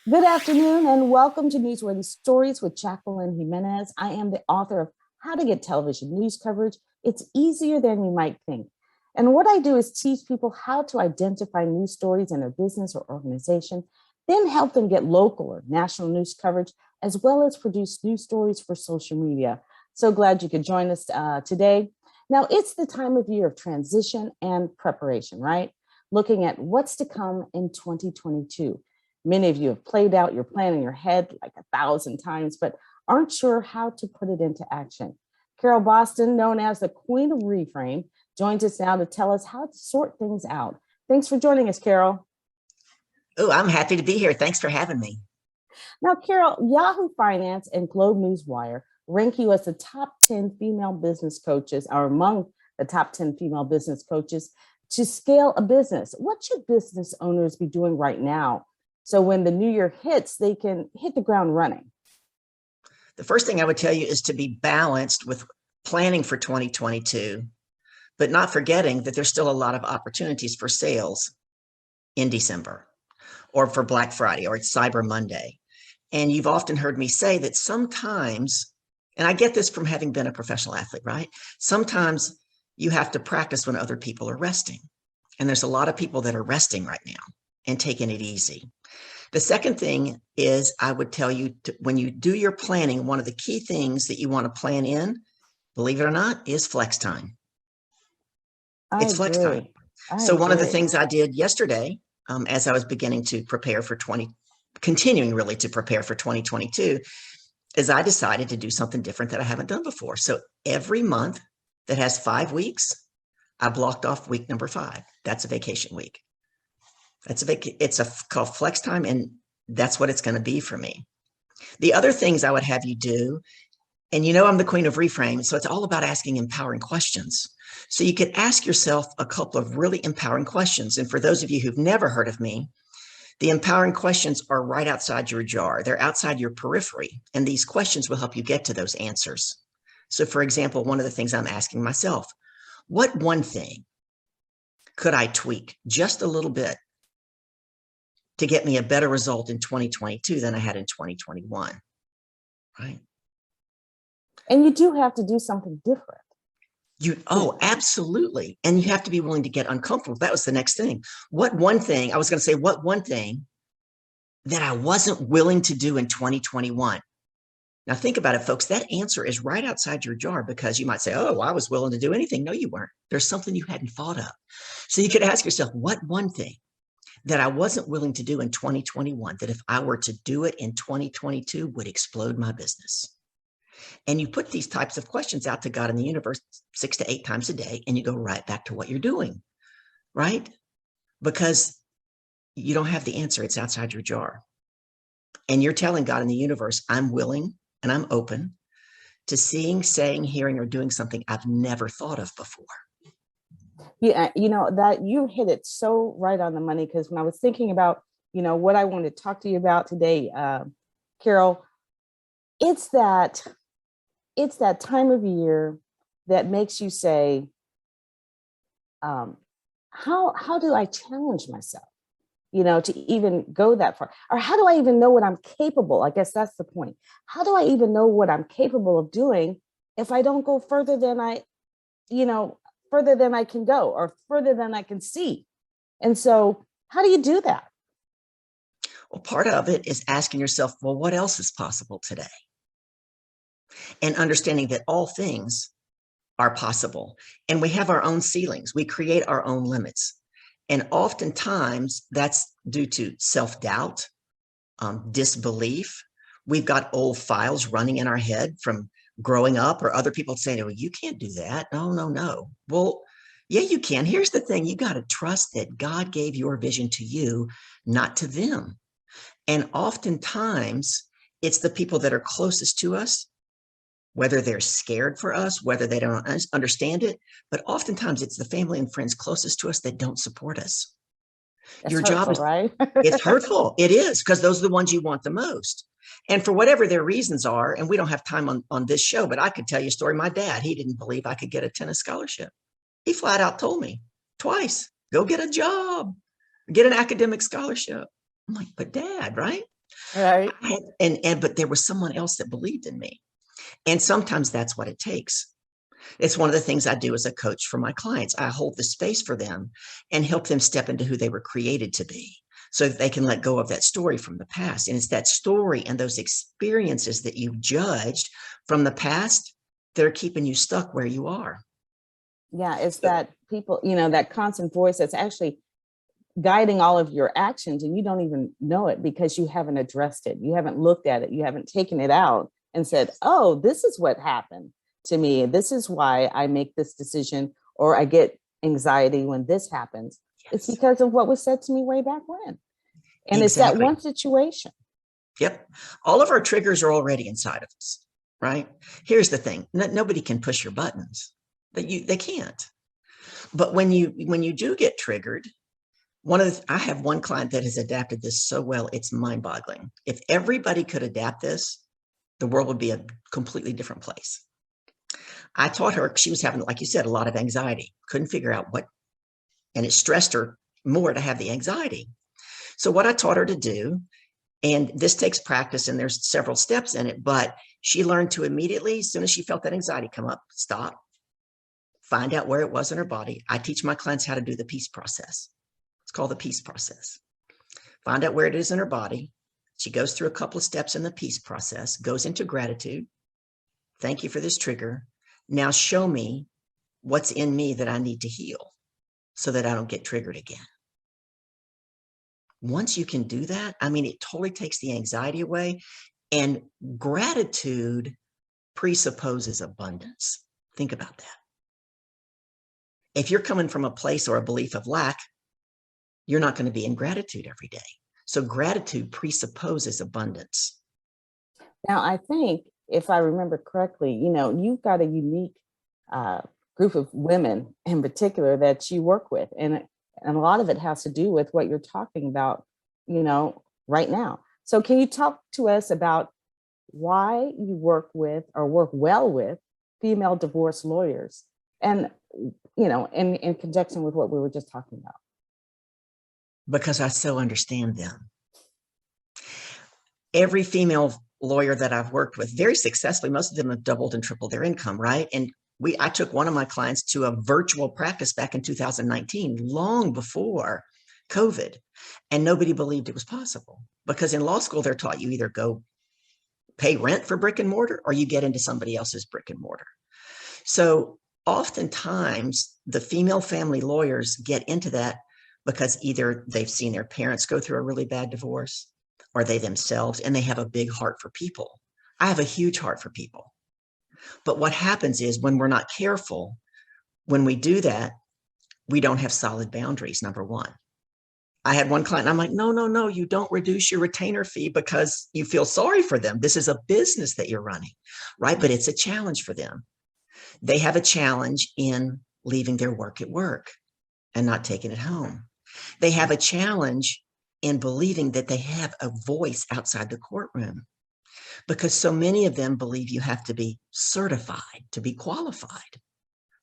Good afternoon and welcome to Newsworthy Stories with Jacqueline Jimenez. I am the author of How to Get Television News Coverage. It's easier than you might think. And what I do is teach people how to identify news stories in their business or organization, then help them get local or national news coverage, as well as produce news stories for social media. So glad you could join us today. Now, it's the time of year of transition and preparation, right? Looking at what's to come in 2022. Many of you have played out your plan in your head like 1,000 times, but aren't sure how to put it into action. Carol Boston, known as the Queen of Reframe, joins us now to tell us how to sort things out. Thanks for joining us, Carol. Oh, I'm happy to be here. Thanks for having me. Now, Carol, Yahoo Finance and Globe Newswire rank you as the top 10 female business coaches, or among the top 10 female business coaches to scale a business. What should business owners be doing right now so when the new year hits, they can hit the ground running? The first thing I would tell you is to be balanced with planning for 2022, but not forgetting that there's still a lot of opportunities for sales in December or for Black Friday or it's Cyber Monday. And you've often heard me say that sometimes, and I get this from having been a professional athlete, right? Sometimes you have to practice when other people are resting. And there's a lot of people that are resting right now and taking it easy. The second thing is I would tell you when you do your planning, one of the key things that you want to plan in, believe it or not, is flex time. It's flex time. So one of the things I did yesterday, as I was beginning to prepare for continuing really to prepare for 2022, is I decided to do something different that I haven't done before. So every month that has 5 weeks, I blocked off week number 5. That's a vacation week. It's called flex time, and that's what it's going to be for me. The other things I would have you do, and you know I'm the queen of reframe, so it's all about asking empowering questions. So you could ask yourself a couple of really empowering questions. And for those of you who've never heard of me, the empowering questions are right outside your jar. They're outside your periphery, and these questions will help you get to those answers. So for example, one of the things I'm asking myself, what one thing could I tweak just a little bit to get me a better result in 2022 than I had in 2021, right? And you do have to do something different. Oh, absolutely. And you have to be willing to get uncomfortable. That was the next thing. What one thing that I wasn't willing to do in 2021? Now think about it, folks. That answer is right outside your jar because you might say, oh, I was willing to do anything. No, you weren't. There's something you hadn't thought of. So you could ask yourself, what one thing that I wasn't willing to do in 2021, that if I were to do it in 2022 would explode my business? And you put these types of questions out to God in the universe 6 to 8 times a day, and you go right back to what you're doing, right? Because you don't have the answer. It's outside your jar. And you're telling God in the universe, I'm willing and I'm open to seeing, saying, hearing, or doing something I've never thought of before. Yeah, you know, that you hit it so right on the money, because when I was thinking about, you know, what I wanted to talk to you about today, Carol, it's that time of year that makes you say, how do I challenge myself, you know, to even go that far? Or how do I even know what I'm capable? I guess that's the point. How do I even know what I'm capable of doing if I don't go further than further than I can go or further than I can see? And so how do you do that? Well, part of it is asking yourself, well, what else is possible today? And understanding that all things are possible. And we have our own ceilings. We create our own limits. And oftentimes that's due to self-doubt, disbelief. We've got old files running in our head from growing up, or other people saying, well, you can't do that. No. Well, yeah, you can. Here's the thing. You got to trust that God gave your vision to you, not to them. And oftentimes it's the people that are closest to us, whether they're scared for us, whether they don't understand it, but oftentimes it's the family and friends closest to us that don't support us. That's your job is right. It's hurtful. It is, because those are the ones you want the most. And for whatever their reasons are, and we don't have time on this show, but I could tell you a story. My dad, he didn't believe I could get a tennis scholarship. He flat out told me twice, go get a job, get an academic scholarship. I'm like, but Dad, right? Right. But there was someone else that believed in me. And sometimes that's what it takes. It's one of the things I do as a coach for my clients. I hold the space for them and help them step into who they were created to be so that they can let go of that story from the past. And it's that story and those experiences that you've judged from the past that are keeping you stuck where you are. Yeah, it's So, that people, that constant voice that's actually guiding all of your actions, and you don't even know it because you haven't addressed it. You haven't looked at it. You haven't taken it out and said, oh, this is what happened to me. This is why I make this decision, or I get anxiety when this happens. It's yes, because of what was said to me way back when. And it's that exactly. one situation. Yep. All of our triggers are already inside of us, right? Here's the thing. Nobody can push your buttons. They can't. But when you do get triggered, I have one client that has adapted this so well, it's mind-boggling. If everybody could adapt this, the world would be a completely different place. I taught her, she was having, like you said, a lot of anxiety, couldn't figure out what, and it stressed her more to have the anxiety. So what I taught her to do, and this takes practice and there's several steps in it, but she learned to immediately, as soon as she felt that anxiety come up, stop, find out where it was in her body. I teach my clients how to do the peace process. It's called the peace process. Find out where it is in her body. She goes through a couple of steps in the peace process, goes into gratitude. Thank you for this trigger. Now show me what's in me that I need to heal so that I don't get triggered again. Once you can do that, I mean, it totally takes the anxiety away. And gratitude presupposes abundance. Think about that. If you're coming from a place or a belief of lack, you're not going to be in gratitude every day. So gratitude presupposes abundance. Now, I think if I remember correctly, you've got a unique group of women in particular that you work with. And a lot of it has to do with what you're talking about, right now. So can you talk to us about why you work with or work well with female divorce lawyers and, in conjunction with what we were just talking about? Because I so understand them. Every female lawyer that I've worked with very successfully, most of them have doubled and tripled their income, right? And I took one of my clients to a virtual practice back in 2019, long before COVID, and nobody believed it was possible because in law school, they're taught you either go pay rent for brick and mortar or you get into somebody else's brick and mortar. So oftentimes the female family lawyers get into that because either they've seen their parents go through a really bad divorce or they themselves, and they have a big heart for people. I have a huge heart for people. But what happens is when we're not careful, when we do that, we don't have solid boundaries, number one. I had one client, and I'm like, no, you don't reduce your retainer fee because you feel sorry for them. This is a business that you're running, right? But it's a challenge for them. They have a challenge in leaving their work at work and not taking it home. They have a challenge in believing that they have a voice outside the courtroom because so many of them believe you have to be certified to be qualified.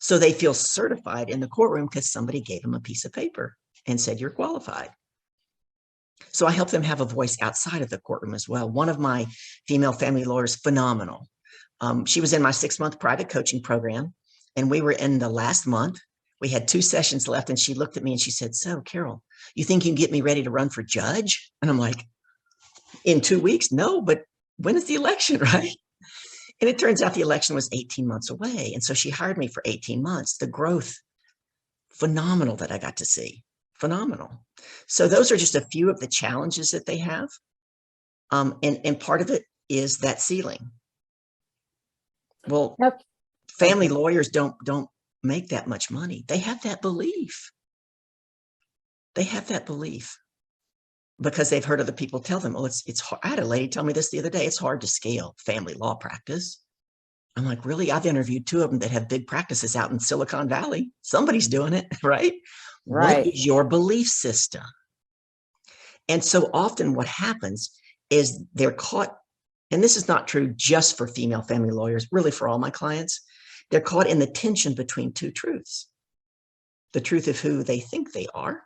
So they feel certified in the courtroom because somebody gave them a piece of paper and said, you're qualified. So I help them have a voice outside of the courtroom as well. One of my female family lawyers, phenomenal. She was in my 6-month private coaching program, and we were in the last month. We had 2 sessions left, and she looked at me and she said, so Carol, you think you can get me ready to run for judge? And I'm like, in 2 weeks? No, but when is the election, right? And it turns out the election was 18 months away. And so she hired me for 18 months. The growth, phenomenal that I got to see, phenomenal. So those are just a few of the challenges that they have. And part of it is that ceiling. Well, Okay. family lawyers don't make that much money. They have that belief. They have that belief because they've heard other people tell them, oh, it's hard. I had a lady tell me this the other day. It's hard to scale family law practice. I'm like, really? I've interviewed 2 of them that have big practices out in Silicon Valley. Somebody's doing it, right? What Right. is your belief system? And so often what happens is they're caught, and this is not true just for female family lawyers, really for all my clients. They're caught in the tension between 2 truths. The truth of who they think they are,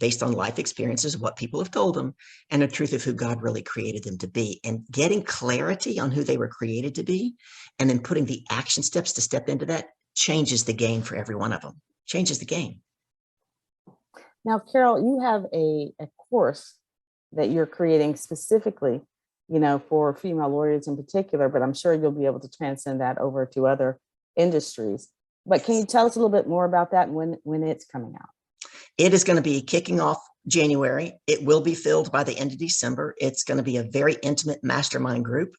based on life experiences, what people have told them, and the truth of who God really created them to be. And getting clarity on who they were created to be, and then putting the action steps to step into that changes the game for every one of them, changes the game. Now, Carol, you have a course that you're creating specifically, for female lawyers in particular, but I'm sure you'll be able to transcend that over to other industries. But can you tell us a little bit more about that and when it's coming out? It is going to be kicking off January. It will be filled by the end of December. It's going to be a very intimate mastermind group.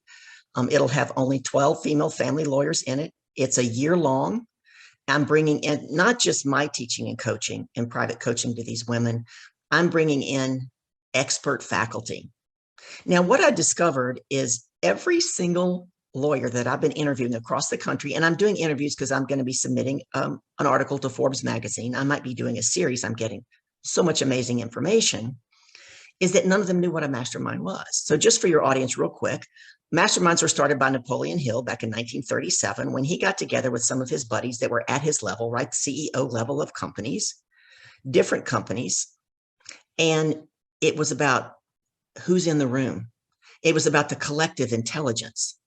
It'll have only 12 female family lawyers in it. It's a year long. I'm bringing in not just my teaching and coaching and private coaching to these women. I'm bringing in expert faculty. Now, what I discovered is every single lawyer that I've been interviewing across the country, and I'm doing interviews because I'm going to be submitting an article to Forbes magazine. I might be doing a series. I'm getting so much amazing information, is that none of them knew what a mastermind was. So just for your audience real quick, masterminds were started by Napoleon Hill back in 1937 when he got together with some of his buddies that were at his level, right? CEO level of companies, different companies. And it was about who's in the room. It was about the collective intelligence.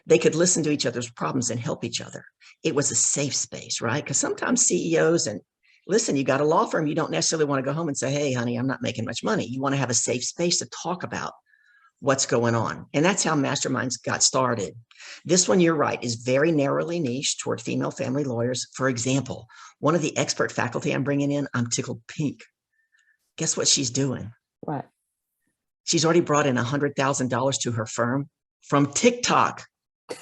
They could listen to each other's problems and help each other. It was a safe space, right? Because sometimes CEOs and listen, you got a law firm, you don't necessarily want to go home and say, hey, honey, I'm not making much money. You want to have a safe space to talk about what's going on. And that's how masterminds got started. This one, you're right, is very narrowly niche toward female family lawyers. For example, one of the expert faculty I'm bringing in, I'm tickled pink. Guess what she's doing? What? She's already brought in $100,000 to her firm from TikTok. She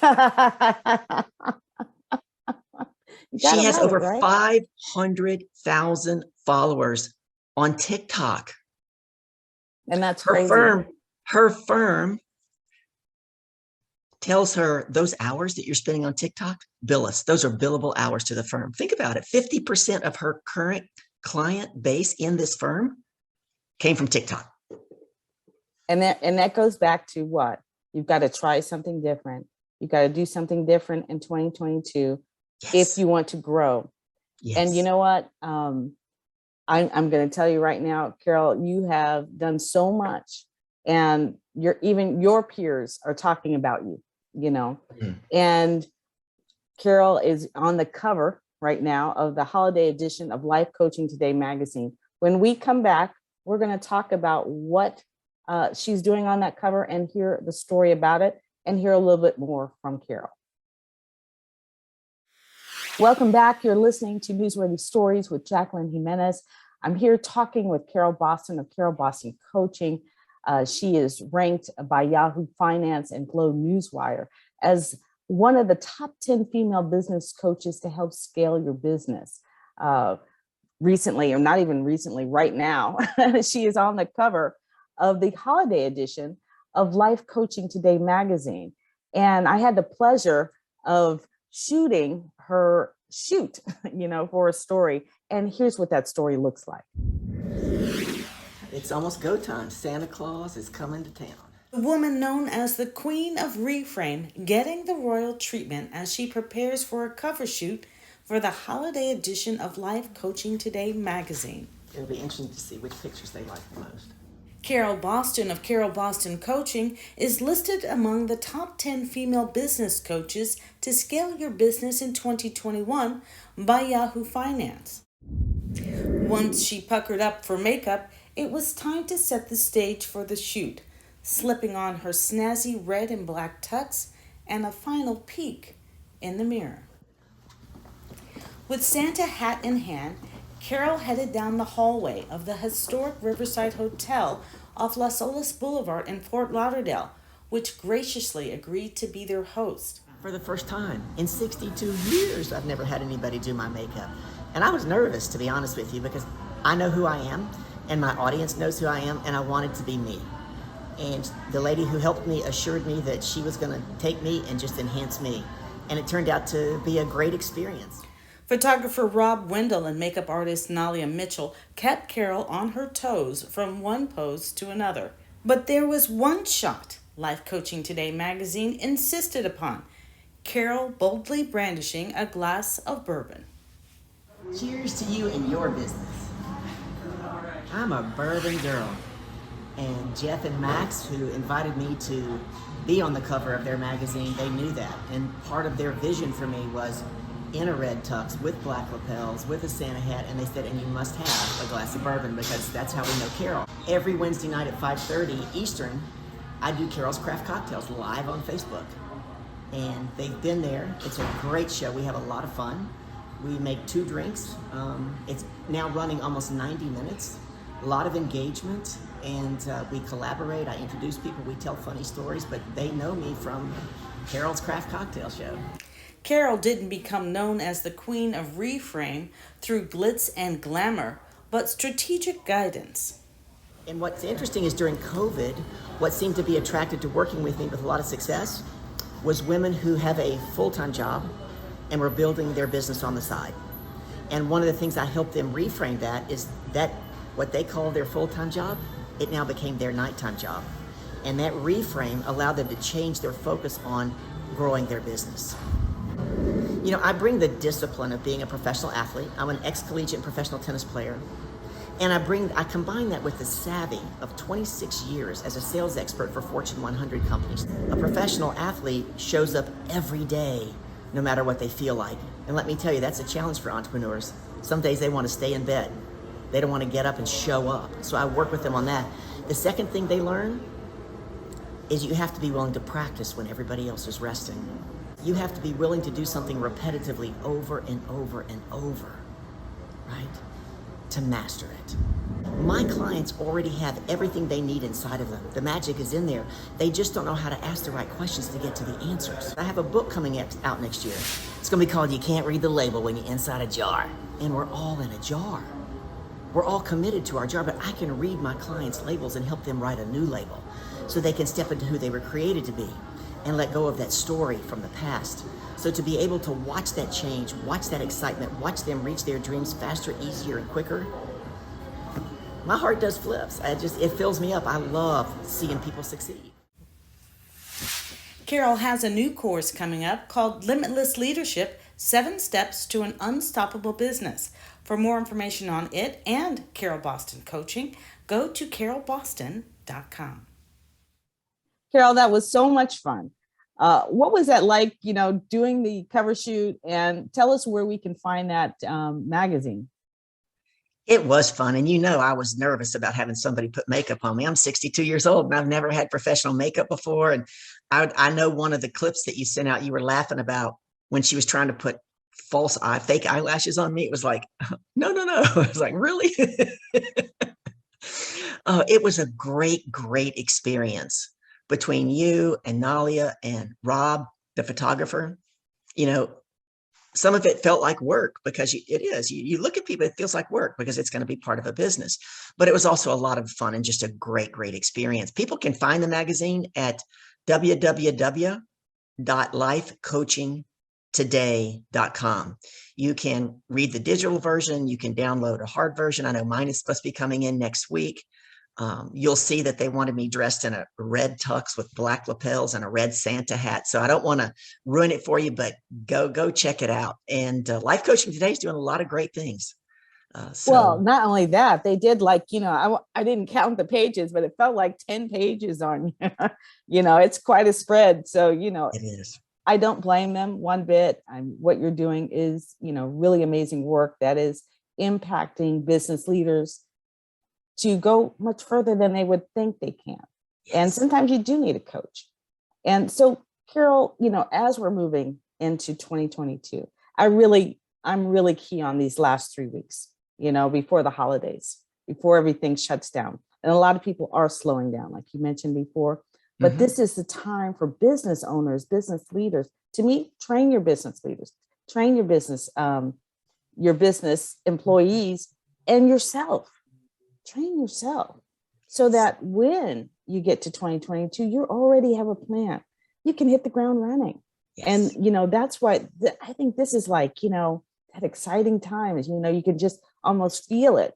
has over 500,000 followers on TikTok. And that's crazy. Her firm tells her those hours that you're spending on TikTok, bill us. Those are billable hours to the firm. Think about it. 50% of her current client base in this firm came from TikTok. And that goes back to what? You've got to try something different. You've got to do something different in 2022 if you want to grow. Yes. And you know what? I'm going to tell you right now, Carol, you have done so much, and your peers are talking about you, and Carol is on the cover right now of the holiday edition of Life Coaching Today magazine. When we come back, we're going to talk about what she's doing on that cover and hear the story about it and hear a little bit more from Carol. Welcome back. You're listening to Newsworthy Stories with Jacqueline Jimenez. I'm here talking with Carol Boston of Carol Boston Coaching. She is ranked by Yahoo Finance and Glow Newswire as one of the top 10 female business coaches to help scale your business. Recently, or not even recently, right now, she is on the cover of the holiday edition of Life Coaching Today magazine. And I had the pleasure of shooting her shoot, for a story. And here's what that story looks like. It's almost go time. Santa Claus is coming to town. The woman known as the Queen of Reframe getting the royal treatment as she prepares for a cover shoot for the holiday edition of Life Coaching Today magazine. It'll be interesting to see which pictures they like the most. Carol Boston of Carol Boston Coaching is listed among the top 10 female business coaches to scale your business in 2021 by Yahoo Finance. Once she puckered up for makeup, it was time to set the stage for the shoot, slipping on her snazzy red and black tux and a final peek in the mirror. With Santa hat in hand, Carol headed down the hallway of the historic Riverside Hotel off Las Olas Boulevard in Fort Lauderdale, which graciously agreed to be their host. For the first time in 62 years, I've never had anybody do my makeup. And I was nervous, to be honest with you, because I know who I am and my audience knows who I am, and I wanted to be me. And the lady who helped me assured me that she was going to take me and just enhance me. And it turned out to be a great experience. Photographer Rob Wendell and makeup artist Nalia Mitchell kept Carol on her toes from one pose to another. But there was one shot Life Coaching Today magazine insisted upon: Carol boldly brandishing a glass of bourbon. Cheers to you and your business. I'm a bourbon girl. And Jeff and Max, who invited me to be on the cover of their magazine, they knew that. And part of their vision for me was in a red tux with black lapels, with a Santa hat, and they said, and you must have a glass of bourbon because that's how we know Carol. Every Wednesday night at 5:30 Eastern, I do Carol's Craft Cocktails live on Facebook. And they've been there. It's a great show. We have a lot of fun. We make 2 drinks. It's now running almost 90 minutes. A lot of engagement, and we collaborate. I introduce people. We tell funny stories, but they know me from Carol's Craft Cocktail Show. Carol didn't become known as the queen of reframe through glitz and glamour, but strategic guidance. And what's interesting is during COVID, what seemed to be attracted to working with me with a lot of success was women who have a full-time job and were building their business on the side. And one of the things I helped them reframe that is that what they call their full-time job, it now became their nighttime job. And that reframe allowed them to change their focus on growing their business. You know, I bring the discipline of being a professional athlete. I'm an ex-collegiate professional tennis player. And I combine that with the savvy of 26 years as a sales expert for Fortune 100 companies. A professional athlete shows up every day, no matter what they feel like. And let me tell you, that's a challenge for entrepreneurs. Some days they want to stay in bed. They don't want to get up and show up. So I work with them on that. The second thing they learn is you have to be willing to practice when everybody else is resting. You have to be willing to do something repetitively over and over and over, right? To master it. My clients already have everything they need inside of them. The magic is in there. They just don't know how to ask the right questions to get to the answers. I have a book coming out next year. It's going to be called You Can't Read the Label When You're Inside a Jar. And we're all in a jar. We're all committed to our jar, but I can read my clients' labels and help them write a new label so they can step into who they were created to be and let go of that story from the past. So to be able to watch that change, watch that excitement, watch them reach their dreams faster, easier, and quicker, my heart does flips. It fills me up. I love seeing people succeed. Carol has a new course coming up called Limitless Leadership, 7 Steps to an Unstoppable Business. For more information on it and Carol Boston Coaching, go to carolboston.com. Carol, that was so much fun. What was that like, doing the cover shoot, and tell us where we can find that magazine. It was fun. And I was nervous about having somebody put makeup on me. I'm 62 years old and I've never had professional makeup before. And I know one of the clips that you sent out, you were laughing about when she was trying to put fake eyelashes on me. It was like, no. I was like, really? It was a great, great experience between you and Nalia and Rob, the photographer. Some of it felt like work because it is. You look at people, it feels like work because it's going to be part of a business. But it was also a lot of fun and just a great, great experience. People can find the magazine at www.lifecoachingtoday.com. You can read the digital version. You can download a hard version. I know mine is supposed to be coming in next week. You'll see that they wanted me dressed in a red tux with black lapels and a red Santa hat. So I don't want to ruin it for you, but go check it out. And Life Coaching Today is doing a lot of great things. Well, not only that, they did I didn't count the pages, but it felt like 10 pages on, it's quite a spread. So, it is. I don't blame them one bit. What you're doing is, really amazing work that is impacting business leaders to go much further than they would think they can. Yes. And sometimes you do need a coach. And so, Carol, as we're moving into 2022, I'm really key on these last 3 weeks, before the holidays, before everything shuts down. And a lot of people are slowing down, like you mentioned before. But This is the time for business owners, business leaders, train your business leaders, train your business employees, and yourself. Train yourself so that when you get to 2022, you already have a plan. You can hit the ground running. Yes. And, that's why I think this is like, that exciting time is, you can just almost feel it,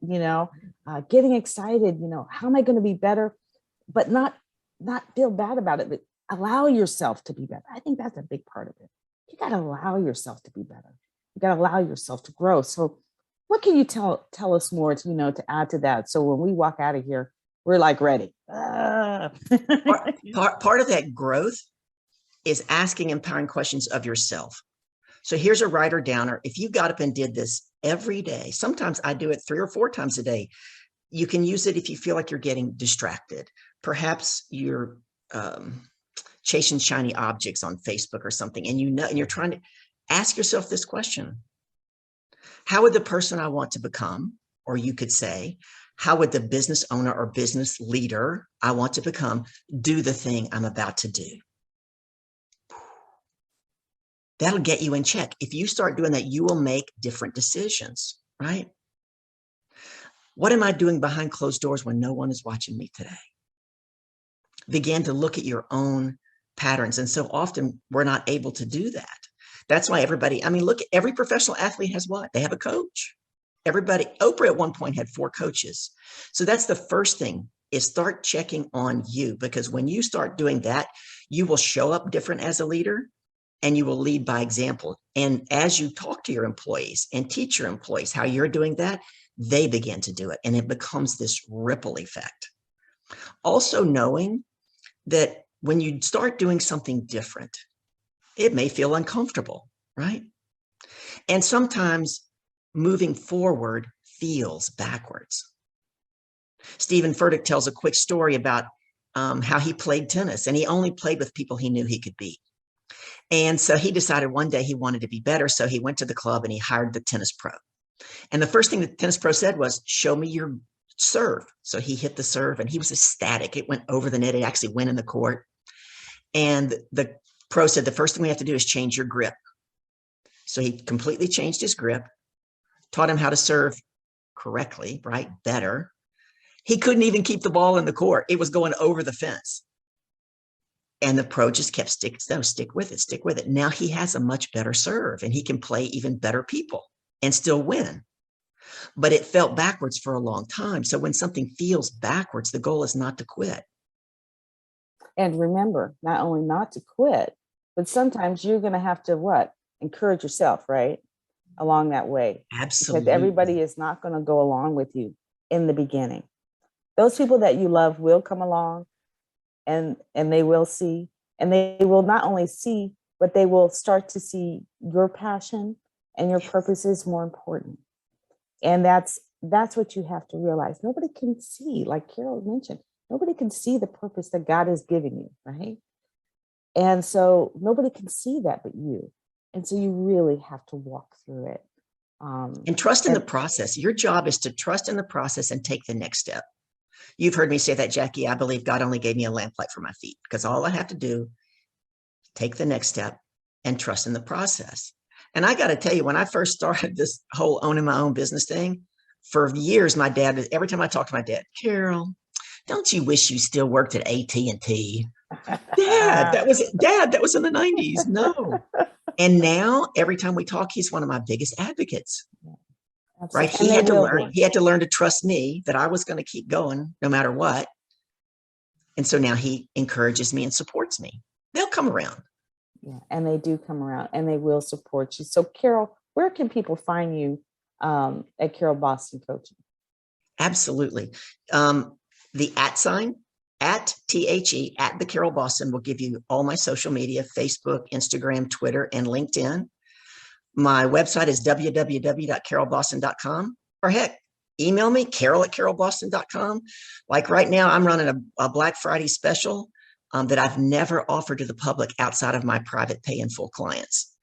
getting excited, how am I going to be better, but not feel bad about it, but allow yourself to be better. I think that's a big part of it. You got to allow yourself to be better. You got to allow yourself to grow. So What can you tell us more to, to add to that? So when we walk out of here, we're like ready. Ah. Part of that growth is asking empowering questions of yourself. So here's a writer downer. If you got up and did this every day, sometimes I do it 3 or 4 times a day. You can use it if you feel like you're getting distracted. Perhaps you're chasing shiny objects on Facebook or something, and and you're trying to ask yourself this question: how would the person I want to become, or you could say, how would the business owner or business leader I want to become do the thing I'm about to do? That'll get you in check. If you start doing that, you will make different decisions, right? What am I doing behind closed doors when no one is watching me today? Begin to look at your own patterns. And so often we're not able to do that. That's why look, every professional athlete has what? They have a coach. Oprah at one point had 4 coaches. So that's the first thing, is start checking on you, because when you start doing that, you will show up different as a leader and you will lead by example. And as you talk to your employees and teach your employees how you're doing that, they begin to do it. And it becomes this ripple effect. Also knowing that when you start doing something different, it may feel uncomfortable, right? And sometimes moving forward feels backwards. Stephen Furtick tells a quick story about how he played tennis, and he only played with people he knew he could beat. And so he decided one day he wanted to be better. So he went to the club and he hired the tennis pro. And the first thing the tennis pro said was, show me your serve. So he hit the serve and he was ecstatic. It went over the net. It actually went in the court. And the pro said, the first thing we have to do is change your grip. So he completely changed his grip, taught him how to serve correctly, right? Better. He couldn't even keep the ball in the court. It was going over the fence. And the pro just kept stick with it, stick with it. Now he has a much better serve and he can play even better people and still win. But it felt backwards for a long time. So when something feels backwards, the goal is not to quit. And remember, not only not to quit, but sometimes you're going to have to what? Encourage yourself, right? Along that way. Absolutely. Because everybody is not going to go along with you in the beginning. Those people that you love will come along and they will see, and they will not only see, but they will start to see your passion and your purpose is more important. And that's what you have to realize. Nobody can see, like Carol mentioned, nobody can see the purpose that God is giving you, right? And so nobody can see that but you. And so you really have to walk through it. And trust in the process. Your job is to trust in the process and take the next step. You've heard me say that, Jackie. I believe God only gave me a lamplight for my feet, because all I have to do, take the next step and trust in the process. And I got to tell you, when I first started this whole owning my own business thing, for years, my dad, every time I talked to my dad, Carol, don't you wish you still worked at AT&T? Dad, that was in the 90s. No. And now every time we talk, he's one of my biggest advocates. Right. He had to learn to trust me, that I was going to keep going no matter what. And so now he encourages me and supports me. They'll come around. Yeah, and they do come around and they will support you. So Carol, where can people find you at Carol Boston Coaching? Absolutely. The @ at THE at the Carol Boston will give you all my social media: Facebook, Instagram, Twitter, and LinkedIn. My website is www.carolboston.com, or heck, email me, carol@carolboston.com. Like right now, I'm running a Black Friday special that I've never offered to the public outside of my private pay in full clients.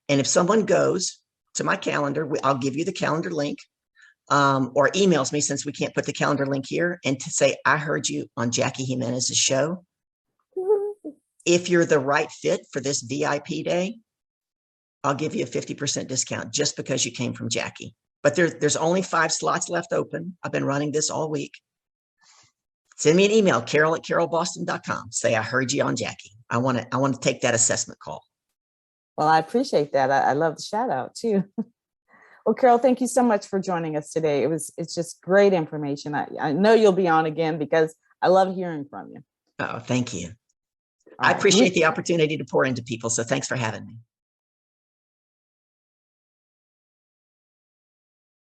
And if someone goes to my calendar, I'll give you the calendar link, or emails me, since we can't put the calendar link here, and to say, I heard you on Jackie Jimenez's show. If you're the right fit for this VIP day, I'll give you a 50% discount just because you came from Jackie. But there's only 5 slots left open. I've been running this all week. Send me an email, carol@carolboston.com. Say, I heard you on Jackie. I want to take that assessment call. Well, I appreciate that. I love the shout out too. Well, Carol, thank you so much for joining us today. It's just great information. I know you'll be on again because I love hearing from you. Oh, thank you. I appreciate the opportunity to pour into people. So thanks for having me.